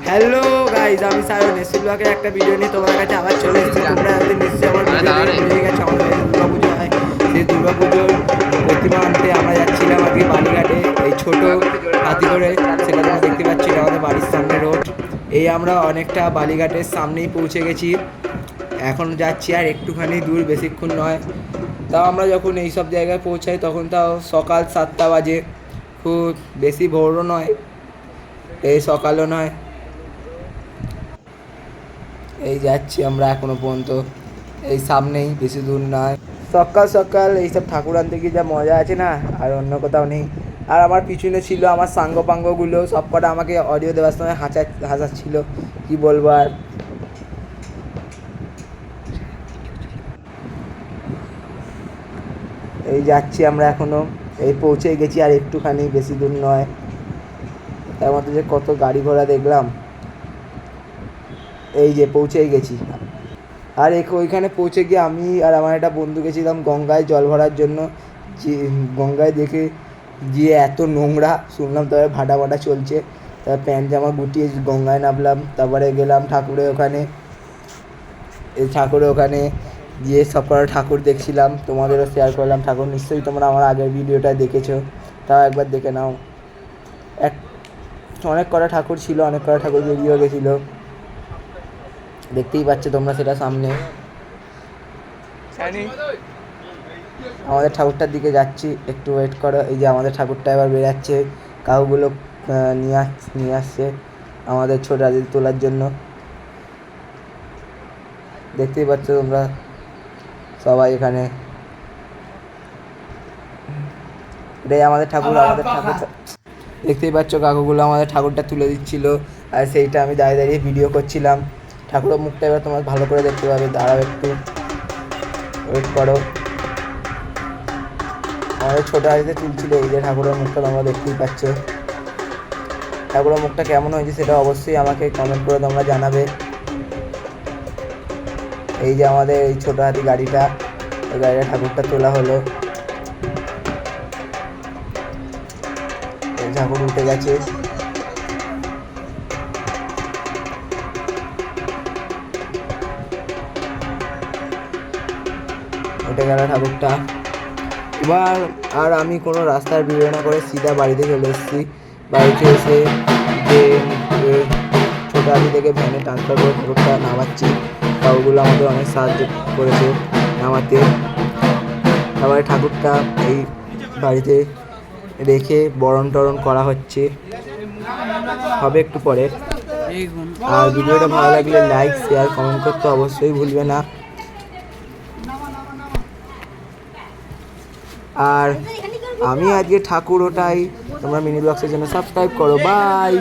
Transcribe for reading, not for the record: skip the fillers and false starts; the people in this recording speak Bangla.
হ্যালো গাইজ, আমি সায়ন এসি ব্লগের একটা ভিডিও নিয়ে তোমার কাছে আবার চলে এসেছি। তোমরা একদিন নিশ্চয়ই আমার ভিডিও নিয়ে গেছো। আমাদের দুর্গা পুজো হয়, সেই দুর্গা পুজোর প্রতিমা আনতে আমরা যাচ্ছিলাম আজকে বালিঘাটে এই ছোট হাতি করে। সেটা তোমরা দেখতে পাচ্ছ, এটা আমাদের বাড়ির সামনে রোড। এই আমরা অনেকটা বালিঘাটের সামনেই পৌঁছে গেছি। এখন যাচ্ছি আর একটুখানি দূর, বেশিক্ষণ নয়। তাও আমরা যখন এই সব জায়গায় পৌঁছাই তখন তাও সকাল 7টা বাজে, খুব বেশি ভোরও নয়, এই সকালও নয়। এই যাচ্ছি আমরা এখনো পর্যন্ত, এই সামনেই, বেশি দূর নয়। সকাল সকাল এইসব ঠাকুর আনতে গিয়ে যা মজা আছে না, আর অন্য কোথাও নেই। আর আমার পিছনে ছিল আমার সাঙ্গ পাঙ্গগুলো, সব কটা আমাকে অডিও দেওয়ার সময় হাসাচ্ছিল, কি বলবো আর। এই যাচ্ছি আমরা এখনো, এই পৌঁছে গেছি আর একটুখানি, বেশি দূর নয়। তার মধ্যে যে কত গাড়ি ঘোড়া দেখলাম। এই যে পৌঁছেই গেছি। আর ওইখানে পৌঁছে গিয়ে আমি আর আমার একটা বন্ধু গেছিলাম গঙ্গায় জল ভরার জন্য। যে গঙ্গায় দেখে গিয়ে এত নোংরা, শুনলাম তবে ভাটা ভাটা চলছে। তারপর প্যান্ট জামা গুটিয়ে গঙ্গায় নামলাম। তারপরে গেলাম ঠাকুরের ওখানে। এই ঠাকুরের ওখানে গিয়ে সব কটা ঠাকুর দেখছিলাম, তোমাদেরও শেয়ার করলাম। ঠাকুর নিশ্চয়ই তোমরা আমার আগের ভিডিওটা দেখেছো, তাও একবার দেখে নাও। অনেক কটা ঠাকুর ছিল, অনেক কটা ঠাকুর বেরিয়েও গেছিলো, দেখতেই পাচ্ছ তোমরা সেটা সামনে। আমাদের ঠাকুরটার দিকে যাচ্ছি, একটু ওয়েট করো। এই যে আমাদের ঠাকুরটা এবার বেরাচ্ছে, কাউগুলো নিয়ে আসছে আমাদের ছোট রাজি তোলার জন্য। দেখতেই পাচ্ছ তোমরা সবাই এখানে। এটাই আমাদের ঠাকুর। দেখতেই পাচ্ছ কাকুগুলো আমাদের ঠাকুরটা তুলে দিচ্ছিল, আর সেইটা আমি দাঁড়িয়ে দাঁড়িয়ে ভিডিও করছিলাম। ঠাকুরের মুখটা এবার তোমরা ভালো করে দেখতে পাবে, দাঁড়াও একটু ওয়েট করো। আমাদের ছোটো হাতিতে তুলছিল, এই যে ঠাকুরের মুখটা তোমরা দেখতেই পাচ্ছ। ঠাকুরের মুখটা কেমন হয়েছে সেটা অবশ্যই আমাকে কমেন্ট করে তোমরা জানাবে। এই যে আমাদের এই ছোটো হাতি গাড়িটা, ওই গাড়িটা ঠাকুরটা তোলা হলো। এই ঠাকুর উঠে গেছে। উঠে গেল ঠাকুরটা। এবার আর আমি কোনো রাস্তার ভিডিও না করে সিধা বাড়িতে চলে এসেছি। বাড়িতে এসে যে ছোটো হাতি থেকে ভ্যানে ট্রান্সফার করে ঠাকুরটা নামাচ্ছি। কাউগুলো আমাদের অনেক সাহায্য করেছে নামাতে। তারপরে ঠাকুরটা এই বাড়িতে রেখে বরণ টরণ করা হচ্ছে, হবে একটু পরে। আর ভিডিওটা ভালো লাগলে লাইক, শেয়ার, কমেন্ট করতে অবশ্যই ভুলবে না। আর আমি আজকে ঠাকুর ওটাই। তোমরা মিনি ব্লগসের জন্য সাবস্ক্রাইব করো। বাই।